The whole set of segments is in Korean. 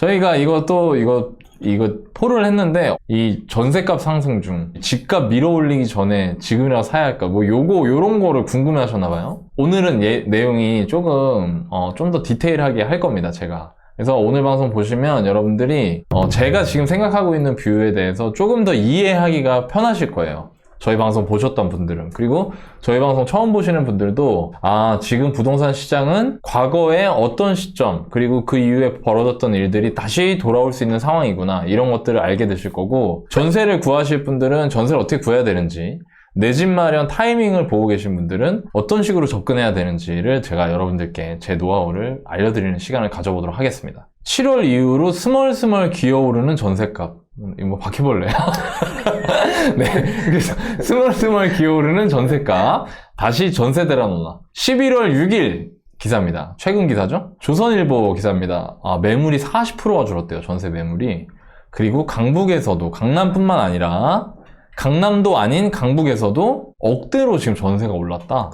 저희가 이거 폴을 했는데 이 전셋값 상승 중 집값 밀어올리기 전에 지금이라도 사야 할까 뭐 요런 거를 궁금해 하셨나봐요. 오늘은 내용이 조금 좀 더 디테일하게 할 겁니다, 제가. 그래서 오늘 방송 보시면 여러분들이 제가 지금 생각하고 있는 뷰에 대해서 조금 더 이해하기가 편하실 거예요. 저희 방송 보셨던 분들은. 그리고 저희 방송 처음 보시는 분들도 지금 부동산 시장은 과거에 어떤 시점 그리고 그 이후에 벌어졌던 일들이 다시 돌아올 수 있는 상황이구나, 이런 것들을 알게 되실 거고, 전세를 구하실 분들은 전세를 어떻게 구해야 되는지, 내 집 마련 타이밍을 보고 계신 분들은 어떤 식으로 접근해야 되는지를 제가 여러분들께 제 노하우를 알려드리는 시간을 가져보도록 하겠습니다. 7월 이후로 스멀스멀 기어오르는 전셋값. 이거 뭐 바퀴벌레야? 네, 그래서 스멀스멀 기어오르는 전셋값, 다시 전세대라 놀라. 11월 6일 기사입니다. 최근 기사죠? 조선일보 기사입니다. 매물이 40%가 줄었대요, 전세 매물이. 그리고 강북에서도, 강남뿐만 아니라 강남도 아닌 강북에서도 억대로 지금 전세가 올랐다.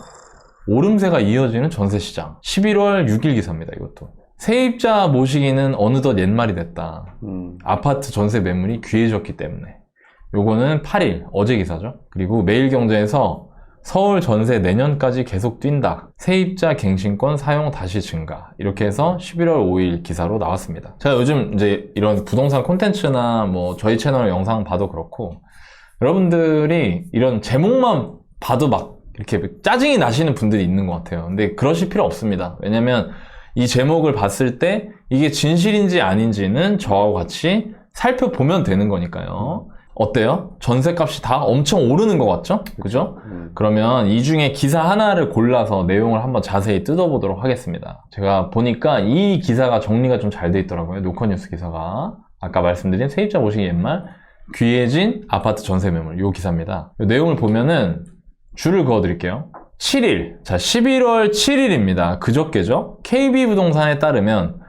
오름세가 이어지는 전세시장. 11월 6일 기사입니다, 이것도. 세입자 모시기는 어느덧 옛말이 됐다. 아파트 전세 매물이 귀해졌기 때문에. 요거는 8일, 어제 기사죠. 그리고 매일경제에서 서울 전세 내년까지 계속 뛴다. 세입자 갱신권 사용 다시 증가. 이렇게 해서 11월 5일 기사로 나왔습니다. 제가 요즘 이제 이런 부동산 콘텐츠나 뭐 저희 채널 영상 봐도 그렇고, 여러분들이 이런 제목만 봐도 막 이렇게 짜증이 나시는 분들이 있는 것 같아요. 근데 그러실 필요 없습니다. 왜냐면 이 제목을 봤을 때 이게 진실인지 아닌지는 저하고 같이 살펴보면 되는 거니까요. 어때요? 전셋값이 다 엄청 오르는 것 같죠? 그죠? 그러면 이 중에 기사 하나를 골라서 내용을 한번 자세히 뜯어보도록 하겠습니다. 제가 보니까 이 기사가 정리가 좀 잘 돼 있더라고요. 노컷뉴스 기사가. 아까 말씀드린 세입자 모시기 옛말 귀해진 아파트 전세 매물, 요 기사입니다. 요 내용을 보면은 줄을 그어 드릴게요. 7일, 자 11월 7일입니다. 그저께죠. KB부동산에 따르면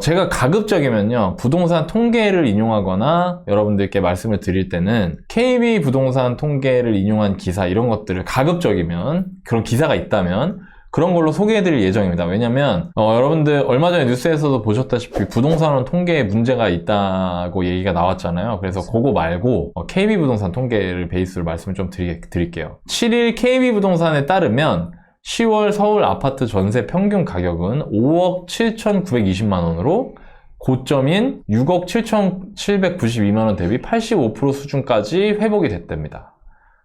제가 가급적이면요, 부동산 통계를 인용하거나 여러분들께 말씀을 드릴 때는 KB부동산 통계를 인용한 기사, 이런 것들을 가급적이면, 그런 기사가 있다면 그런 걸로 소개해드릴 예정입니다. 왜냐면 여러분들 얼마 전에 뉴스에서도 보셨다시피 부동산원 통계에 문제가 있다고 얘기가 나왔잖아요. 그래서 그거 말고 KB부동산 통계를 베이스로 말씀을 좀 드릴게요. 7일 KB부동산에 따르면 10월 서울 아파트 전세 평균 가격은 5억 7,920만 원으로 고점인 6억 7,792만 원 대비 85% 수준까지 회복이 됐답니다.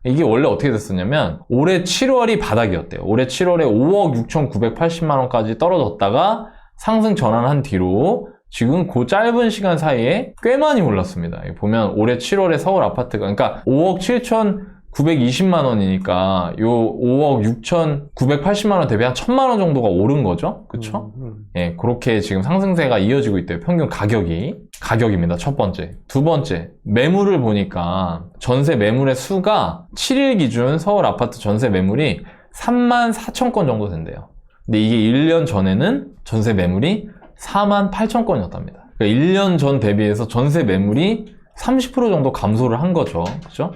이게 원래 어떻게 됐었냐면 올해 7월이 바닥이었대요. 올해 7월에 5억 6,980만 원까지 떨어졌다가 상승 전환한 뒤로 지금 그 짧은 시간 사이에 꽤 많이 올랐습니다. 보면 올해 7월에 서울 아파트가, 그러니까 5억 7,920만 원이니까 요 5억 6,980만 원 대비 한 1,000만 원 정도가 오른 거죠. 그쵸? 예, 그렇게 지금 상승세가 이어지고 있대요. 평균 가격입니다. 첫 번째. 두 번째, 매물을 보니까 전세 매물의 수가 7일 기준 서울 아파트 전세 매물이 34,000건 정도 된대요. 근데 이게 1년 전에는 전세 매물이 48,000건이었답니다. 그러니까 1년 전 대비해서 전세 매물이 30% 정도 감소를 한 거죠. 그죠?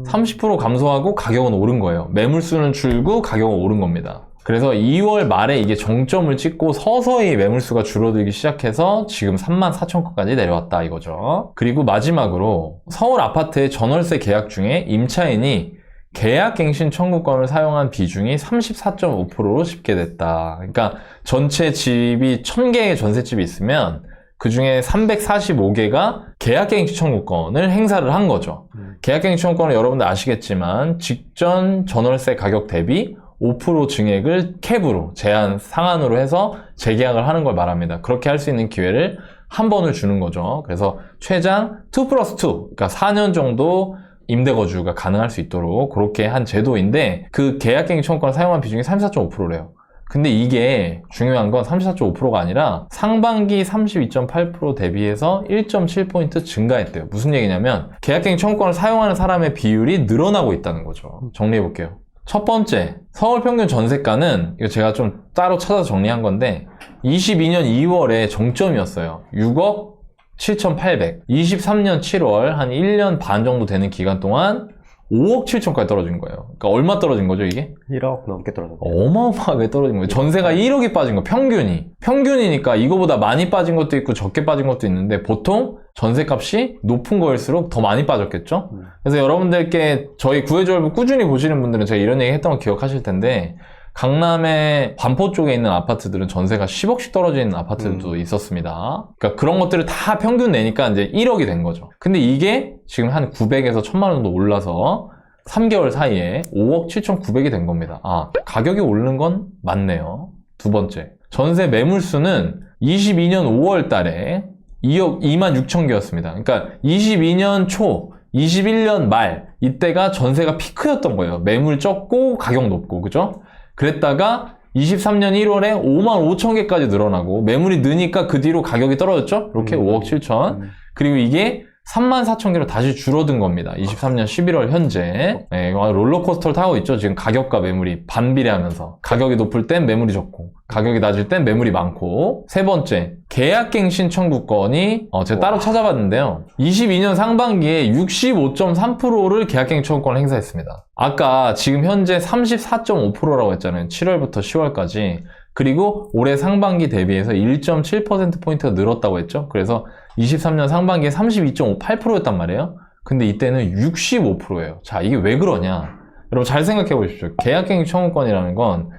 30% 감소하고 가격은 오른 거예요. 매물수는 줄고 가격은 오른 겁니다. 그래서 2월 말에 이게 정점을 찍고 서서히 매물수가 줄어들기 시작해서 지금 34,000건까지 내려왔다 이거죠. 그리고 마지막으로 서울 아파트의 전월세 계약 중에 임차인이 계약갱신 청구권을 사용한 비중이 34.5%로 집계됐다. 그러니까 전체 집이 1000개의 전셋집이 있으면 그 중에 345개가 계약갱신 청구권을 행사를 한 거죠. 계약갱신 청구권은 여러분들 아시겠지만 직전 전월세 가격 대비 5% 증액을 캡으로, 제한 상한으로 해서 재계약을 하는 걸 말합니다. 그렇게 할 수 있는 기회를 한 번을 주는 거죠. 그래서 최장 2+2, 그러니까 4년 정도 임대거주가 가능할 수 있도록 그렇게 한 제도인데, 그 계약갱신 청구권을 사용한 비중이 34.5%래요. 근데 이게 중요한 건 34.5%가 아니라 상반기 32.8% 대비해서 1.7포인트 증가했대요. 무슨 얘기냐면 계약갱신 청구권을 사용하는 사람의 비율이 늘어나고 있다는 거죠. 정리해볼게요. 첫 번째, 서울 평균 전세가는, 이거 제가 좀 따로 찾아서 정리한 건데 22년 2월에 정점이었어요. 6억 7,800. 23년 7월 한 1년 반 정도 되는 기간 동안 5억 7천까지 떨어진 거예요. 그러니까 얼마 떨어진 거죠, 이게? 1억 넘게 떨어졌네요. 어마어마하게 떨어진 거예요. 전세가 1억이 빠진 거, 평균이. 평균이니까 이거보다 많이 빠진 것도 있고 적게 빠진 것도 있는데 보통 전세값이 높은 거일수록 더 많이 빠졌겠죠? 그래서 여러분들께 저희 구해줘얼부 꾸준히 보시는 분들은 제가 이런 얘기 했던 거 기억하실 텐데 강남의 반포 쪽에 있는 아파트들은 전세가 10억씩 떨어지는 아파트들도 있었습니다. 그러니까 그런 것들을 다 평균 내니까 이제 1억이 된 거죠. 근데 이게 지금 한 900에서 1000만 원 정도 올라서 3개월 사이에 5억 7,900이 된 겁니다. 아, 가격이 오르는 건 맞네요. 두 번째, 전세 매물수는 22년 5월 달에 2억 2만 6천 개였습니다. 그러니까 22년 초, 21년 말 이때가 전세가 피크였던 거예요. 매물 적고 가격 높고, 그죠? 그랬다가 23년 1월에 5만 5천 개까지 늘어나고 매물이 느니까 그 뒤로 가격이 떨어졌죠? 이렇게 5억 7천. 그리고 이게 3만 4천 개로 다시 줄어든 겁니다. 23년 11월 현재. 네, 롤러코스터를 타고 있죠. 지금 가격과 매물이 반비례하면서. 가격이 높을 땐 매물이 적고 가격이 낮을 땐 매물이 많고. 세 번째, 계약갱신 청구권이 제가 따로 찾아봤는데요. 22년 상반기에 65.3%를 계약갱신 청구권을 행사했습니다. 아까 지금 현재 34.5%라고 했잖아요. 7월부터 10월까지. 그리고 올해 상반기 대비해서 1.7%포인트가 늘었다고 했죠. 그래서 23년 상반기에 32.58%였단 말이에요. 근데 이때는 65%예요. 자, 이게 왜 그러냐? 여러분 잘 생각해 보십시오. 계약갱신 청구권이라는 건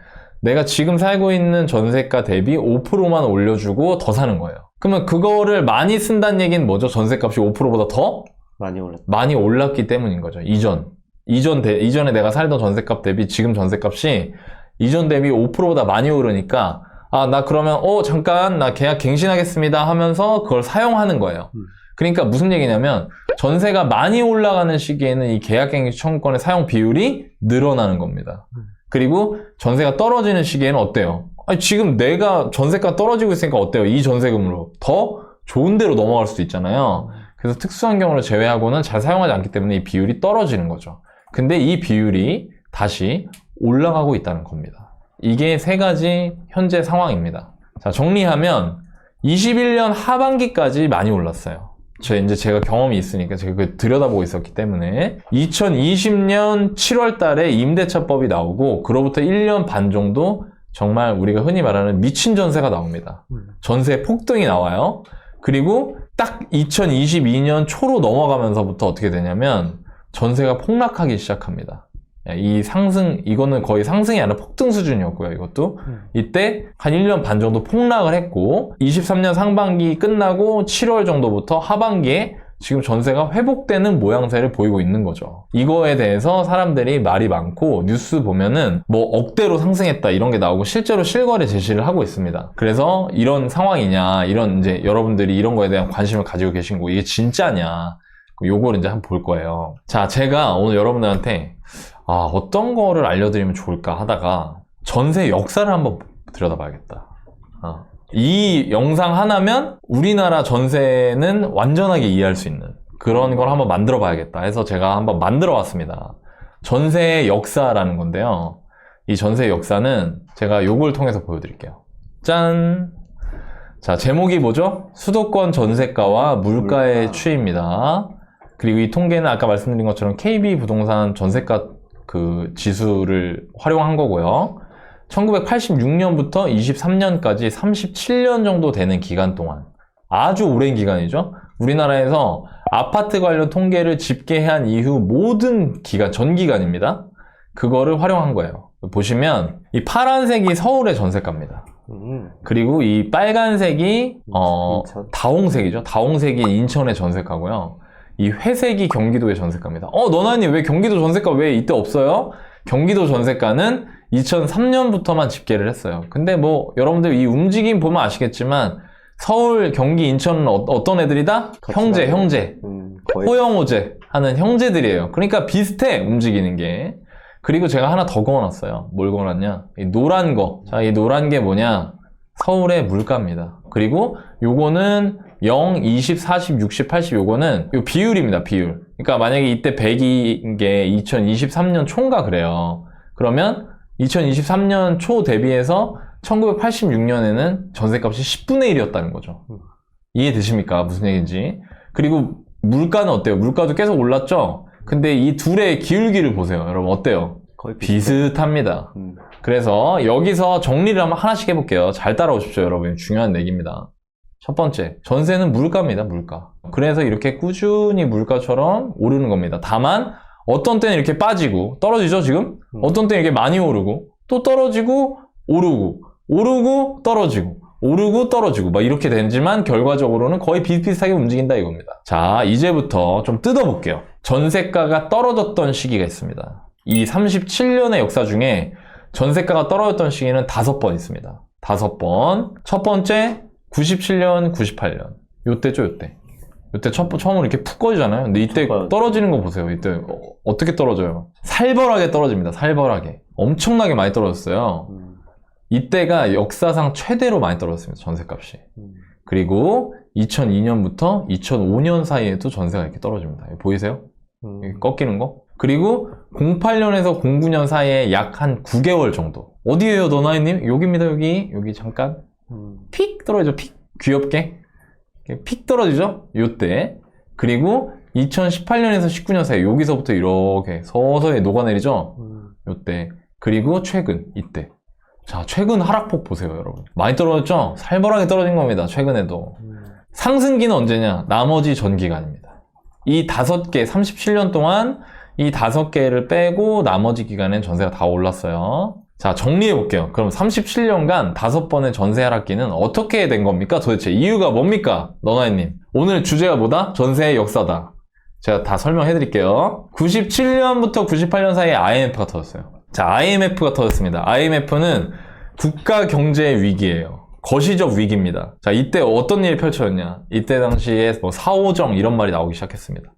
내가 지금 살고 있는 전세가 대비 5%만 올려주고 더 사는 거예요. 그러면 그거를 많이 쓴다는 얘기는 뭐죠? 전세값이 5%보다 더 많이 올랐기 때문인 거죠. 이전에 내가 살던 전세값 대비 지금 전세값이 이전 대비 5%보다 많이 오르니까 아, 나 그러면 잠깐 나 계약 갱신하겠습니다 하면서 그걸 사용하는 거예요. 그러니까 무슨 얘기냐면 전세가 많이 올라가는 시기에는 이 계약갱신 청구권의 사용 비율이 늘어나는 겁니다. 그리고 전세가 떨어지는 시기에는 어때요? 아니, 지금 내가 전세가 떨어지고 있으니까 어때요? 이 전세금으로 더 좋은 데로 넘어갈 수도 있잖아요. 그래서 특수한 경우를 제외하고는 잘 사용하지 않기 때문에 이 비율이 떨어지는 거죠. 근데 이 비율이 다시 올라가고 있다는 겁니다. 이게 세 가지 현재 상황입니다. 자, 정리하면 21년 하반기까지 많이 올랐어요. 제가 경험이 있으니까 제가 그걸 들여다보고 있었기 때문에 2020년 7월 달에 임대차법이 나오고 그로부터 1년 반 정도 정말 우리가 흔히 말하는 미친 전세가 나옵니다. 전세 폭등이 나와요. 그리고 딱 2022년 초로 넘어가면서부터 어떻게 되냐면 전세가 폭락하기 시작합니다. 이거는 거의 상승이 아니라 폭등 수준이었고요, 이것도. 이때 한 1년 반 정도 폭락을 했고, 23년 상반기 끝나고 7월 정도부터 하반기에 지금 전세가 회복되는 모양새를 보이고 있는 거죠. 이거에 대해서 사람들이 말이 많고, 뉴스 보면은 뭐 억대로 상승했다 이런 게 나오고, 실제로 실거래 제시를 하고 있습니다. 그래서 이런 상황이냐, 이제 여러분들이 이런 거에 대한 관심을 가지고 계신 거, 이게 진짜냐, 요걸 이제 한번 볼 거예요. 자, 제가 오늘 여러분들한테 어떤 거를 알려드리면 좋을까 하다가 전세 역사를 한번 들여다봐야겠다. 이 영상 하나면 우리나라 전세는 완전하게 이해할 수 있는 그런 걸 한번 만들어 봐야겠다 해서 제가 한번 만들어 왔습니다. 전세의 역사라는 건데요. 이 전세의 역사는 제가 요걸 통해서 보여드릴게요. 짠! 자, 제목이 뭐죠? 수도권 전세가와 물가의 추이입니다. 그리고 이 통계는 아까 말씀드린 것처럼 KB 부동산 전세가 그 지수를 활용한 거고요. 1986년부터 23년까지 37년 정도 되는 기간 동안, 아주 오랜 기간이죠. 우리나라에서 아파트 관련 통계를 집계한 이후 모든 기간, 전 기간입니다. 그거를 활용한 거예요. 보시면 이 파란색이 서울의 전세가입니다. 그리고 이 빨간색이 다홍색이죠. 다홍색이 인천의 전세가고요. 이 회색이 경기도의 전세가입니다. 너나님 왜 경기도 전세가 왜 이때 없어요? 경기도 전세가는 2003년부터만 집계를 했어요. 근데 뭐 여러분들 이 움직임 보면 아시겠지만 서울, 경기, 인천은 어떤 애들이다? 형제. 호영호제 하는 형제들이에요. 그러니까 비슷해, 움직이는 게. 그리고 제가 하나 더 그어놨어요. 뭘 그어놨냐? 이 노란 거. 자, 이 노란 게 뭐냐? 서울의 물가입니다. 그리고 요거는 0, 20, 40, 60, 80 요거는 요 비율입니다. 비율. 그러니까 만약에 이때 100인 게 2023년 초인가 그래요. 그러면 2023년 초 대비해서 1986년에는 전세값이 10분의 1이었다는 거죠. 이해되십니까? 무슨 얘기인지. 그리고 물가는 어때요? 물가도 계속 올랐죠? 근데 이 둘의 기울기를 보세요. 여러분 어때요? 거의 비슷합니다. 그래서 여기서 정리를 한번 하나씩 해볼게요. 잘 따라오십시오, 여러분. 중요한 얘기입니다. 첫 번째, 전세는 물가입니다, 물가. 그래서 이렇게 꾸준히 물가처럼 오르는 겁니다. 다만 어떤 때는 이렇게 빠지고 떨어지죠, 지금? 어떤 때는 이렇게 많이 오르고 또 떨어지고 오르고 오르고 떨어지고 오르고 떨어지고 막 이렇게 되지만 결과적으로는 거의 비슷비슷하게 움직인다 이겁니다. 자, 이제부터 좀 뜯어볼게요. 전세가가 떨어졌던 시기가 있습니다. 이 37년의 역사 중에 전세가가 떨어졌던 시기는 5번 있습니다. 5번. 첫 번째 97년, 98년. 요때죠, 요때. 요때 처음으로 이렇게 푹 꺼지잖아요. 근데 이때 떨어지는 거 보세요. 이때 어떻게 떨어져요? 살벌하게 떨어집니다. 살벌하게. 엄청나게 많이 떨어졌어요. 이때가 역사상 최대로 많이 떨어졌습니다. 전세값이. 그리고 2002년부터 2005년 사이에도 전세가 이렇게 떨어집니다. 보이세요? 꺾이는 거? 그리고 08년에서 09년 사이에 약 한 9개월 정도. 어디에요, 너나이님? 여기입니다, 여기. 여기 잠깐. 픽 떨어지죠, 픽. 귀엽게. 픽 떨어지죠? 요때. 그리고 2018년에서 19년 사이, 여기서부터 이렇게 서서히 녹아내리죠? 요때. 그리고 최근, 이때. 자, 최근 하락폭 보세요, 여러분. 많이 떨어졌죠? 살벌하게 떨어진 겁니다, 최근에도. 상승기는 언제냐? 나머지 전 기간입니다. 이 5개, 37년 동안 이 5개를 빼고 나머지 기간엔 전세가 다 올랐어요. 자, 정리해 볼게요. 그럼 37년간 5번의 전세 하락기는 어떻게 된 겁니까? 도대체 이유가 뭡니까? 너나이님. 오늘 주제가 뭐다? 전세의 역사다. 제가 다 설명해 드릴게요. 97년부터 98년 사이에 IMF가 터졌어요. 자, IMF가 터졌습니다. IMF는 국가 경제 위기예요. 거시적 위기입니다. 자, 이때 어떤 일이 펼쳐졌냐? 이때 당시에 뭐 4.5정 이런 말이 나오기 시작했습니다.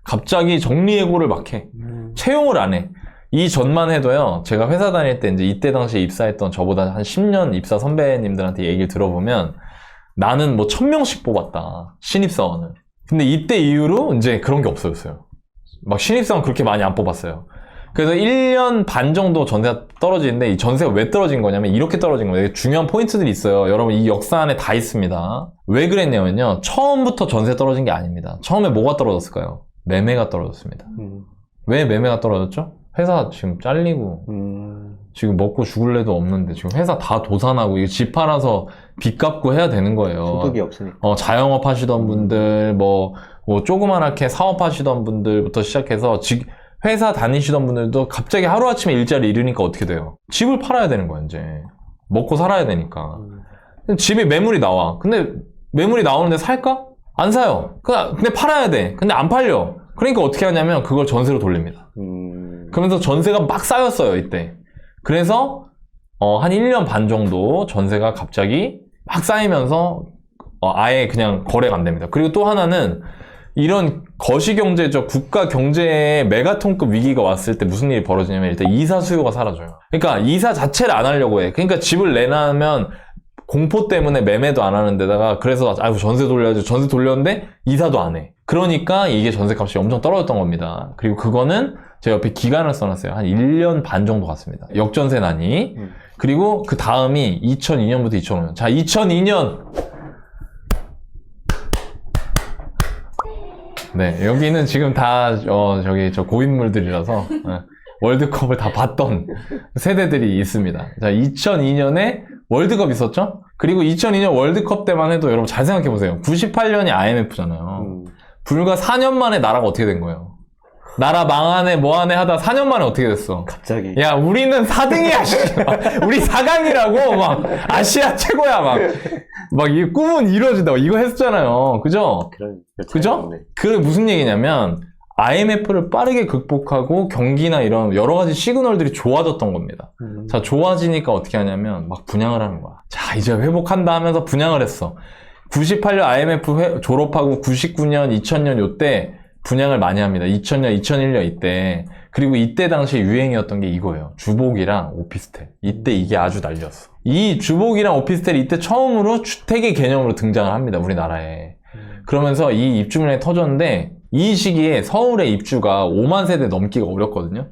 갑자기 정리해고를 막 해. 채용을 안 해. 이 전만 해도요, 제가 회사 다닐 때 이때 당시에 입사했던 저보다 한 10년 입사 선배님들한테 얘기를 들어보면 나는 뭐 1000명씩 뽑았다. 신입사원을. 근데 이때 이후로 이제 그런 게 없어졌어요. 막 신입사원 그렇게 많이 안 뽑았어요. 그래서 1년 반 정도 전세가 떨어지는데 이 전세가 왜 떨어진 거냐면 이렇게 떨어진 거예요. 중요한 포인트들이 있어요. 여러분 이 역사 안에 다 있습니다. 왜 그랬냐면요. 처음부터 전세 떨어진 게 아닙니다. 처음에 뭐가 떨어졌을까요? 매매가 떨어졌습니다. 왜 매매가 떨어졌죠? 회사 지금 잘리고 지금 먹고 죽을 애도 없는데 지금 회사 다 도산하고 이거 집 팔아서 빚 갚고 해야 되는 거예요. 소득이 없으니까. 자영업 하시던 분들 뭐 조그만하게 사업하시던 분들부터 시작해서 회사 다니시던 분들도 갑자기 하루아침에 일자리 잃으니까 어떻게 돼요? 집을 팔아야 되는 거야 이제. 먹고 살아야 되니까. 집에 매물이 나와. 근데 매물이 나오는데 살까? 안 사요. 근데 팔아야 돼. 근데 안 팔려. 그러니까 어떻게 하냐면 그걸 전세로 돌립니다. 그러면서 전세가 막 쌓였어요 이때. 그래서 한 1년 반 정도 전세가 갑자기 막 쌓이면서 아예 그냥 거래가 안 됩니다. 그리고 또 하나는 이런 거시경제적 국가 경제에 메가톤급 위기가 왔을 때 무슨 일이 벌어지냐면 일단 이사 수요가 사라져요. 그러니까 이사 자체를 안 하려고 해. 그러니까 집을 내놔면 공포 때문에 매매도 안 하는 데다가 그래서 아이고 전세 돌려야지. 전세 돌렸는데 이사도 안 해. 그러니까 이게 전세값이 엄청 떨어졌던 겁니다. 그리고 그거는 제 옆에 기간을 써놨어요. 한 1년 반 정도 갔습니다. 역전세난이. 그리고 그 다음이 2002년부터 2005년. 자, 2002년. 네, 여기는 지금 다 저 고인물들이라서 월드컵을 다 봤던 세대들이 있습니다. 자, 2002년에 월드컵 있었죠? 그리고 2002년 월드컵 때만 해도 여러분 잘 생각해보세요. 98년이 IMF잖아요. 불과 4년 만에 나라가 어떻게 된 거예요? 나라 망하네 뭐하네 하다 4년 만에 어떻게 됐어? 갑자기. 야, 우리는 4등이야. 우리 4강이라고 막 아시아 최고야 막 이 꿈은 이루어진다. 이거 했었잖아요. 그죠? 그죠? 그게 무슨 얘기냐면 IMF를 빠르게 극복하고 경기나 이런 여러 가지 시그널들이 좋아졌던 겁니다. 자, 좋아지니까 어떻게 하냐면 막 분양을 하는 거야. 자, 이제 회복한다 하면서 분양을 했어. 98년 IMF 졸업하고 99년, 2000년 요때 분양을 많이 합니다. 2000년, 2001년 이때. 그리고 이때 당시 유행이었던 게 이거예요. 주복이랑 오피스텔. 이때 이게 아주 난리였어. 이 주복이랑 오피스텔이 이때 처음으로 주택의 개념으로 등장을 합니다. 우리나라에. 그러면서 이 입주 물량이 터졌는데 이 시기에 서울의 입주가 5만 세대 넘기가 어렵거든요.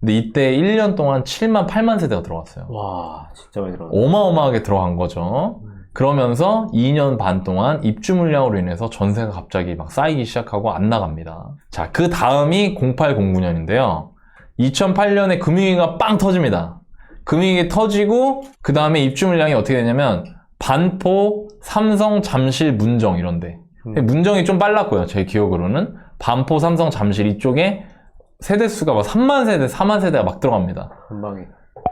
근데 이때 1년 동안 7만, 8만 세대가 들어갔어요. 와, 진짜 많이 들어갔네. 어마어마하게 들어간 거죠. 그러면서 2년 반 동안 입주 물량으로 인해서 전세가 갑자기 막 쌓이기 시작하고 안 나갑니다. 자, 그 다음이 0809년인데요. 2008년에 금융위기가 빵 터집니다. 금융위기 터지고 그 다음에 입주 물량이 어떻게 되냐면 반포, 삼성, 잠실, 문정 이런데 문정이 좀 빨랐고요. 제 기억으로는 반포, 삼성, 잠실 이쪽에 세대수가 막 3만 세대, 4만 세대가 막 들어갑니다. 금방에.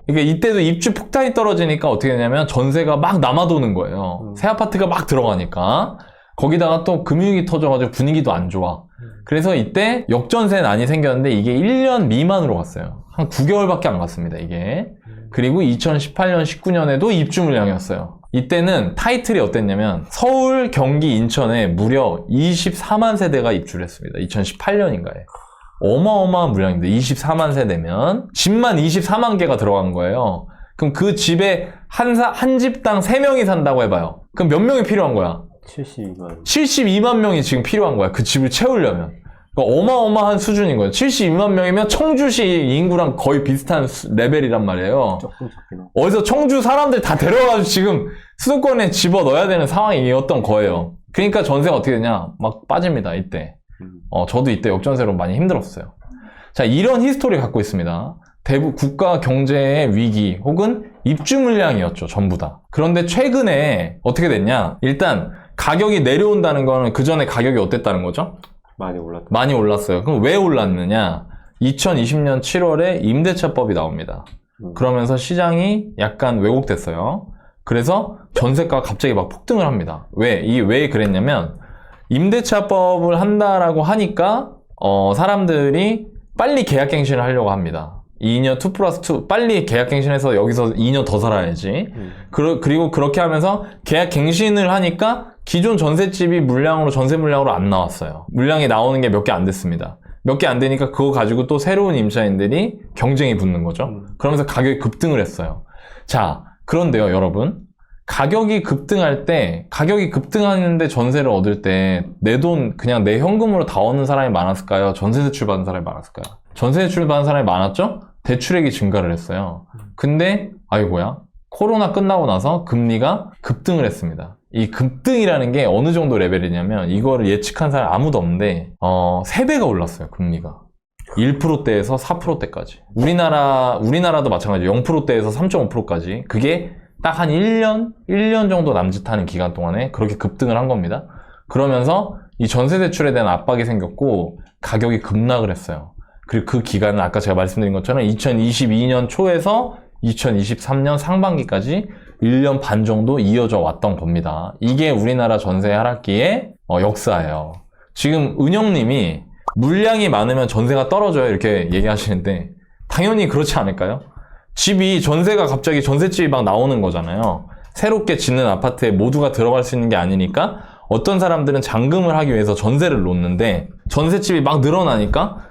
그러니까 이때도 입주 폭탄이 떨어지니까 어떻게 되냐면 전세가 막 남아도는 거예요. 새 아파트가 막 들어가니까. 거기다가 또 금융위기 터져가지고 분위기도 안 좋아. 그래서 이때 역전세난이 생겼는데 이게 1년 미만으로 갔어요. 한 9개월밖에 안 갔습니다, 이게. 그리고 2018년, 19년에도 입주 물량이었어요. 이때는 타이틀이 어땠냐면 서울, 경기, 인천에 무려 24만 세대가 입주를 했습니다. 2018년인가에. 어마어마한 물량입니다. 24만 세대면 집만 24만 개가 들어간 거예요. 그럼 그 집에 한 집당 3명이 산다고 해봐요. 그럼 몇 명이 필요한 거야? 72만 명이 지금 필요한 거야. 그 집을 채우려면. 그러니까 어마어마한 수준인 거예요. 72만 명이면 청주시 인구랑 거의 비슷한 레벨이란 말이에요. 조금 작긴 하고. 어디서 청주 사람들 다 데려가지고 지금 수도권에 집어넣어야 되는 상황이었던 거예요. 그러니까 전세가 어떻게 되냐? 막 빠집니다, 이때. 저도 이때 역전세로 많이 힘들었어요. 자, 이런 히스토리 갖고 있습니다. 대부분 국가 경제의 위기 혹은 입주 물량이었죠, 전부 다. 그런데 최근에 어떻게 됐냐? 일단 가격이 내려온다는 거는 그 전에 가격이 어땠다는 거죠? 많이 올랐어요. 그럼 왜 올랐느냐? 2020년 7월에 임대차법이 나옵니다. 그러면서 시장이 약간 왜곡됐어요. 그래서 전세가가 갑자기 막 폭등을 합니다. 왜 그랬냐면 임대차법을 한다라고 하니까 사람들이 빨리 계약갱신을 하려고 합니다. 2년 2+2 빨리 계약갱신해서 여기서 2년 더 살아야지. 그리고 그렇게 하면서 계약갱신을 하니까 기존 전셋집이 전세 물량으로 안 나왔어요. 물량이 나오는 게 몇 개 안 됐습니다. 몇 개 안 되니까 그거 가지고 또 새로운 임차인들이 경쟁이 붙는 거죠. 그러면서 가격이 급등을 했어요. 자, 그런데요, 여러분. 가격이 급등하는데 전세를 얻을 때 내 돈 그냥 내 현금으로 다 얻는 사람이 많았을까요? 전세 대출 받은 사람이 많았을까요? 전세 대출 받은 사람이 많았죠? 대출액이 증가를 했어요. 근데 아이고야, 코로나 끝나고 나서 금리가 급등을 했습니다. 이 급등이라는 게 어느 정도 레벨이냐면 이거를 예측한 사람이 아무도 없는데 3배가 올랐어요, 금리가. 1%대에서 4%대까지. 우리나라도 마찬가지예요. 0%대에서 3.5%까지. 그게 딱 한 1년 정도 남짓하는 기간 동안에 그렇게 급등을 한 겁니다. 그러면서 이 전세 대출에 대한 압박이 생겼고 가격이 급락을 했어요. 그리고 그 기간은 아까 제가 말씀드린 것처럼 2022년 초에서 2023년 상반기까지 1년 반 정도 이어져 왔던 겁니다. 이게 우리나라 전세 하락기의 역사예요. 지금 은영님이 물량이 많으면 전세가 떨어져요 이렇게 얘기하시는데 당연히 그렇지 않을까요? 전세가 갑자기 전셋집이 막 나오는 거잖아요. 새롭게 짓는 아파트에 모두가 들어갈 수 있는 게 아니니까 어떤 사람들은 잔금을 하기 위해서 전세를 놓는데 전셋집이 막 늘어나니까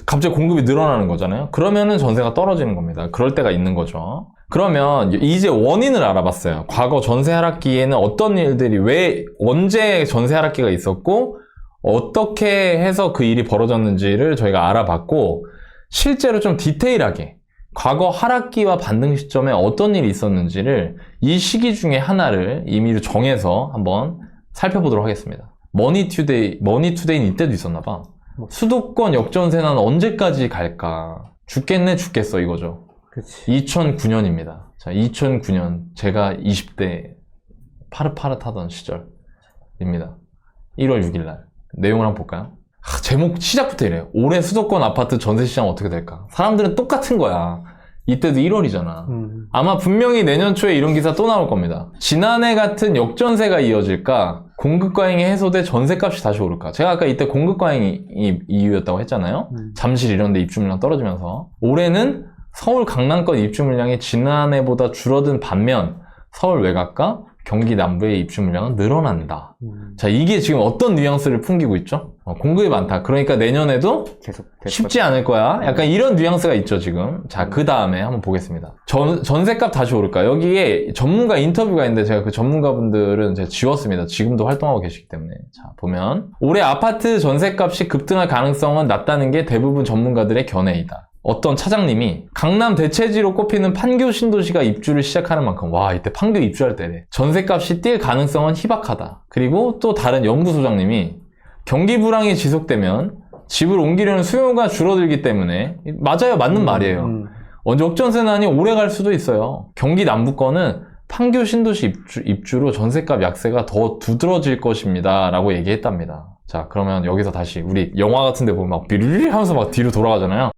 갑자기 공급이 늘어나는 거잖아요. 그러면은 전세가 떨어지는 겁니다. 그럴 때가 있는 거죠. 그러면 이제 원인을 알아봤어요. 과거 전세 하락기에는 어떤 일들이 언제 전세 하락기가 있었고 어떻게 해서 그 일이 벌어졌는지를 저희가 알아봤고 실제로 좀 디테일하게 과거 하락기와 반등 시점에 어떤 일이 있었는지를 이 시기 중에 하나를 임의로 정해서 한번 살펴보도록 하겠습니다. 머니투데이는 이때도 있었나봐. 수도권 역전세난 언제까지 갈까? 죽겠어 이거죠. 그치. 2009년입니다. 자, 2009년 제가 20대 파릇파릇하던 시절입니다. 1월 6일날 내용을 한번 볼까요? 제목 시작부터 이래요. 올해 수도권 아파트 전세 시장 어떻게 될까? 사람들은 똑같은 거야. 이때도 1월이잖아. 아마 분명히 내년 초에 이런 기사 또 나올 겁니다. 지난해 같은 역전세가 이어질까? 공급 과잉이 해소돼 전세값이 다시 오를까? 제가 아까 이때 공급 과잉이 이유였다고 했잖아요. 잠실 이런 데 입주 물량 떨어지면서 올해는 서울 강남권 입주 물량이 지난해보다 줄어든 반면 서울 외곽과 경기 남부의 입주 물량은 늘어난다. 자, 이게 지금 어떤 뉘앙스를 풍기고 있죠? 공급이 많다. 그러니까 내년에도 계속 쉽지 않을 거야. 약간 이런 뉘앙스가 있죠, 지금. 자, 그 다음에 한번 보겠습니다. 전세값 다시 오를까? 여기에 전문가 인터뷰가 있는데 제가 그 전문가분들은 제가 지웠습니다. 지금도 활동하고 계시기 때문에. 자, 보면 올해 아파트 전세값이 급등할 가능성은 낮다는 게 대부분 전문가들의 견해이다. 어떤 차장님이 강남 대체지로 꼽히는 판교 신도시가 입주를 시작하는 만큼 와 이때 판교 입주할 때래. 전셋값이 뛸 가능성은 희박하다. 그리고 또 다른 연구소장님이 경기 불황이 지속되면 집을 옮기려는 수요가 줄어들기 때문에 맞아요. 맞는 말이에요. 역전세난이 오래 갈 수도 있어요. 경기 남부권은 판교 신도시 입주로 전셋값 약세가 더 두드러질 것입니다 라고 얘기했답니다. 자 그러면 여기서 다시 우리 영화 같은 데 보면 막 비리리 하면서 막 뒤로 돌아가잖아요.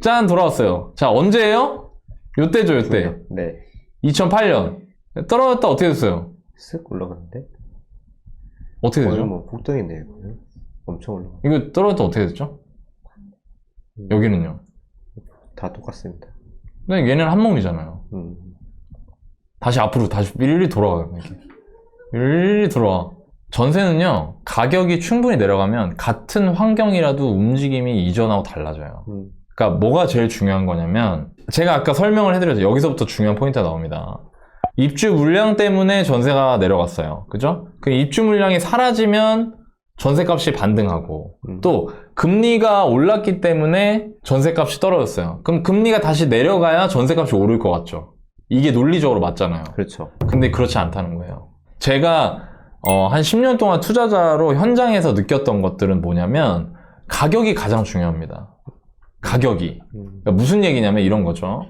짠 돌아왔어요. 자 언제예요? 요때죠 요때. 네. 2008년 떨어졌다 어떻게 됐어요? 쓱 올라가는데? 어떻게 되죠? 거의 뭐 폭등이네요. 엄청 올라가. 이거 떨어졌다 어떻게 됐죠? 여기는요? 다 똑같습니다. 근데 얘네는 한 몸이잖아요. 다시 앞으로 다시 삐리리 돌아가요. 이렇게. 삐리리 돌아와. 전세는요 가격이 충분히 내려가면 같은 환경이라도 움직임이 이전하고 달라져요. 그러니까 뭐가 제일 중요한 거냐면 제가 아까 설명을 해드려서 여기서부터 중요한 포인트가 나옵니다. 입주 물량 때문에 전세가 내려갔어요. 그죠? 그 입주 물량이 사라지면 전세값이 반등하고 또 금리가 올랐기 때문에 전세값이 떨어졌어요. 그럼 금리가 다시 내려가야 전세값이 오를 것 같죠? 이게 논리적으로 맞잖아요. 그렇죠. 근데 그렇지 않다는 거예요. 제가 한 10년 동안 투자자로 현장에서 느꼈던 것들은 뭐냐면 가격이 가장 중요합니다. 가격이. 그러니까 무슨 얘기냐면 이런 거죠.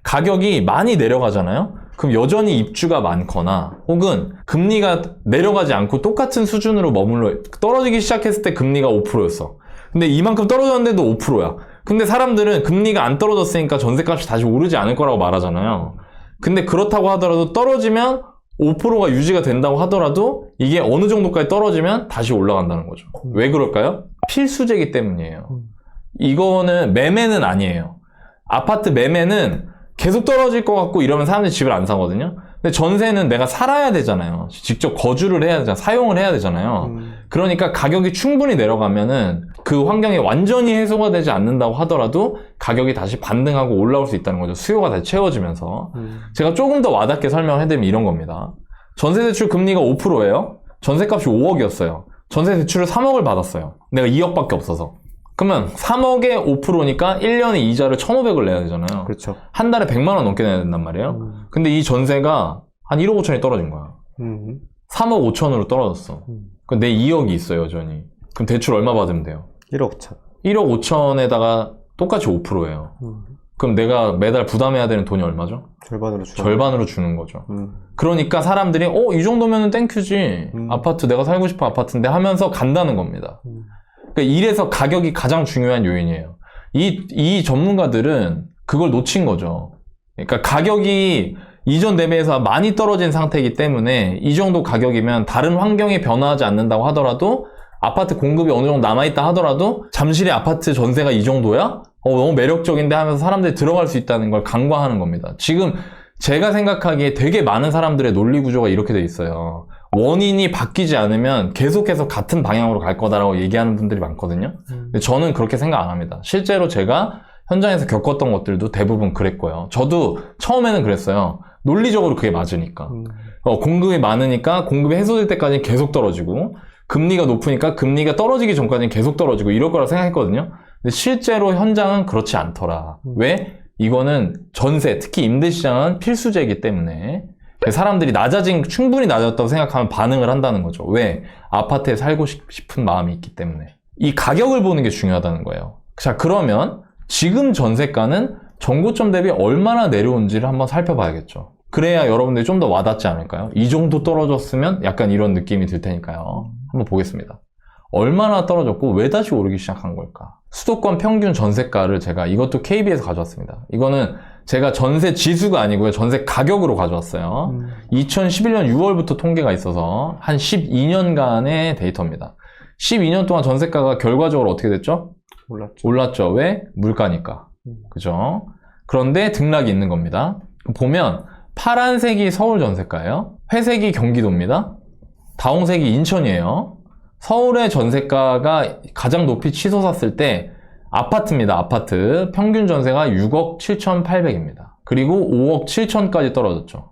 가격이 많이 내려가잖아요. 그럼 여전히 입주가 많거나 혹은 금리가 내려가지 않고 똑같은 수준으로 머물러 떨어지기 시작했을 때 금리가 5%였어. 근데 이만큼 떨어졌는데도 5%야. 근데 사람들은 금리가 안 떨어졌으니까 전세값이 다시 오르지 않을 거라고 말하잖아요. 근데 그렇다고 하더라도 떨어지면 5%가 유지가 된다고 하더라도 이게 어느 정도까지 떨어지면 다시 올라간다는 거죠. 왜 그럴까요? 필수제이기 때문이에요. 이거는 매매는 아니에요. 아파트 매매는 계속 떨어질 것 같고 이러면 사람들이 집을 안 사거든요. 근데 전세는 내가 살아야 되잖아요. 직접 거주를 해야 되잖아요. 사용을 해야 되잖아요. 그러니까 가격이 충분히 내려가면은 그 환경이 완전히 해소가 되지 않는다고 하더라도 가격이 다시 반등하고 올라올 수 있다는 거죠. 수요가 다시 채워지면서. 제가 조금 더 와닿게 설명을 해드리면 이런 겁니다. 전세대출 금리가 5%예요. 전세값이 5억이었어요. 전세대출을 3억을 받았어요. 내가 2억밖에 없어서. 그러면 3억에 5%니까 1년에 이자를 1,500을 내야 되잖아요. 그렇죠. 한 달에 100만 원 넘게 내야 된단 말이에요. 근데 이 전세가 한 1억 5천이 떨어진 거야. 3억 5천으로 떨어졌어. 그럼 내 2억이 있어요, 여전히. 그럼 대출 얼마 받으면 돼요? 1억 5천. 1억 5천에다가 똑같이 5%예요. 그럼 내가 매달 부담해야 되는 돈이 얼마죠? 절반으로 주는 거죠. 그러니까 사람들이 이 정도면은 땡큐지. 아파트 내가 살고 싶은 아파트인데 하면서 간다는 겁니다. 그러니까 이래서 가격이 가장 중요한 요인이에요. 이 전문가들은 그걸 놓친 거죠. 그러니까 가격이 이전 대비해서 많이 떨어진 상태이기 때문에 이 정도 가격이면 다른 환경이 변화하지 않는다고 하더라도 아파트 공급이 어느 정도 남아있다 하더라도 잠실의 아파트 전세가 이 정도야? 너무 매력적인데 하면서 사람들이 들어갈 수 있다는 걸 간과하는 겁니다. 지금 제가 생각하기에 되게 많은 사람들의 논리 구조가 이렇게 돼 있어요. 원인이 바뀌지 않으면 계속해서 같은 방향으로 갈 거다라고 얘기하는 분들이 많거든요. 근데 저는 그렇게 생각 안 합니다. 실제로 제가 현장에서 겪었던 것들도 대부분 그랬고요. 저도 처음에는 그랬어요. 논리적으로 그게 맞으니까. 공급이 많으니까 공급이 해소될 때까지 계속 떨어지고 금리가 높으니까 금리가 떨어지기 전까지는 계속 떨어지고 이럴 거라 생각했거든요. 근데 실제로 현장은 그렇지 않더라. 왜? 이거는 전세, 특히 임대시장은 필수제이기 때문에 사람들이 충분히 낮아졌다고 생각하면 반응을 한다는 거죠. 왜? 아파트에 살고 싶은 마음이 있기 때문에. 이 가격을 보는 게 중요하다는 거예요. 자, 그러면 지금 전세가는 전고점 대비 얼마나 내려온지를 한번 살펴봐야겠죠. 그래야 여러분들이 좀 더 와닿지 않을까요? 이 정도 떨어졌으면 약간 이런 느낌이 들 테니까요. 한번 보겠습니다. 얼마나 떨어졌고 왜 다시 오르기 시작한 걸까? 수도권 평균 전세가를 제가 이것도 KB에서 가져왔습니다. 이거는 제가 전세 지수가 아니고요. 전세 가격으로 가져왔어요. 2011년 6월부터 통계가 있어서 한 12년간의 데이터입니다. 12년 동안 전세가가 결과적으로 어떻게 됐죠? 올랐죠. 왜? 물가니까. 그죠? 그런데 등락이 있는 겁니다. 보면 파란색이 서울 전세가예요. 회색이 경기도입니다. 다홍색이 인천이에요. 서울의 전세가가 가장 높이 치솟았을 때 아파트입니다. 아파트 평균 전세가 6억 7,800입니다. 그리고 5억 7천까지 떨어졌죠.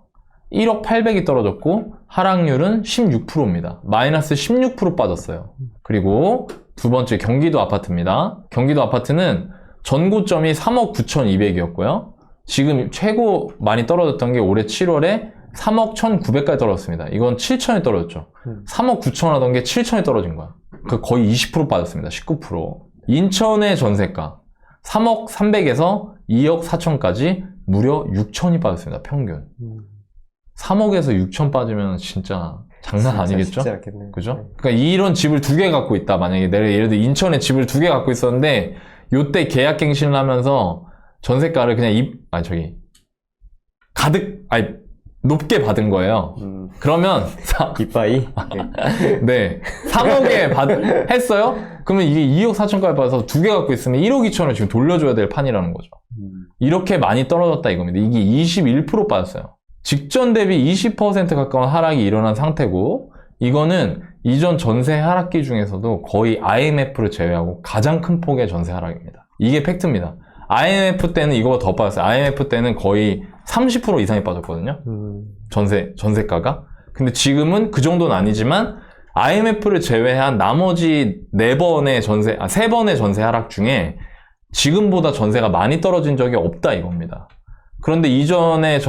1억 800이 떨어졌고 하락률은 16%입니다. 마이너스 16% 빠졌어요. 그리고 두 번째 경기도 아파트입니다. 경기도 아파트는 전고점이 3억 9,200이었고요. 지금 최고 많이 떨어졌던 게 올해 7월에 3억 1,900까지 떨어졌습니다. 이건 7천이 떨어졌죠. 3억 9천 하던 게 7천이 떨어진 거야. 그 거의 20% 빠졌습니다. 19%. 인천의 전세가 3억 300에서 2억 4천까지 무려 6천이 빠졌습니다. 평균. 3억에서 6천 빠지면 진짜 장난 아니겠죠? 쉽지 않겠네요. 그죠? 그러니까 이런 집을 2개 갖고 있다. 만약에 내가 예를 들어 인천에 집을 2개 갖고 있었는데 요때 계약갱신을 하면서 전세가를 그냥 높게 받은 거예요. 그러면 이빠이? 네 3억에 했어요? 그러면 이게 2억 4천까지 받아서 2개 갖고 있으면 1억 2천을 지금 돌려줘야 될 판이라는 거죠. 이렇게 많이 떨어졌다 이겁니다. 이게 21% 빠졌어요. 직전 대비 20% 가까운 하락이 일어난 상태고, 이거는 이전 전세 하락기 중에서도 거의 IMF를 제외하고 가장 큰 폭의 전세 하락입니다. 이게 팩트입니다. IMF 때는 이거보다 더 빠졌어요. IMF 때는 거의 30% 이상이 빠졌거든요. 전세가가. 근데 지금은 그 정도는 아니지만 IMF를 제외한 나머지 3번의 전세 하락 중에 지금보다 전세가 많이 떨어진 적이 없다 이겁니다. 그런데 이전에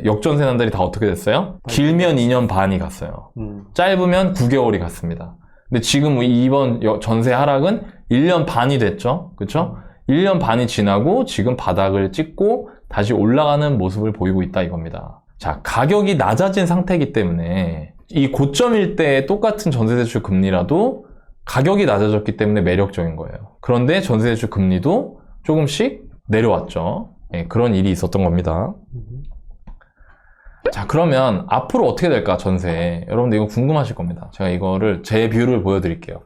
역전세 난들이 다 어떻게 됐어요? 길면 2년 반이 갔어요. 짧으면 9개월이 갔습니다. 근데 지금 이번 전세 하락은 1년 반이 됐죠? 그쵸? 1년 반이 지나고 지금 바닥을 찍고 다시 올라가는 모습을 보이고 있다 이겁니다. 자, 가격이 낮아진 상태이기 때문에 이 고점일 때 똑같은 전세대출 금리라도 가격이 낮아졌기 때문에 매력적인 거예요. 그런데 전세대출 금리도 조금씩 내려왔죠. 네, 그런 일이 있었던 겁니다. 자, 그러면 앞으로 어떻게 될까, 전세. 여러분들 이거 궁금하실 겁니다. 제가 이거를 제 뷰를 보여드릴게요.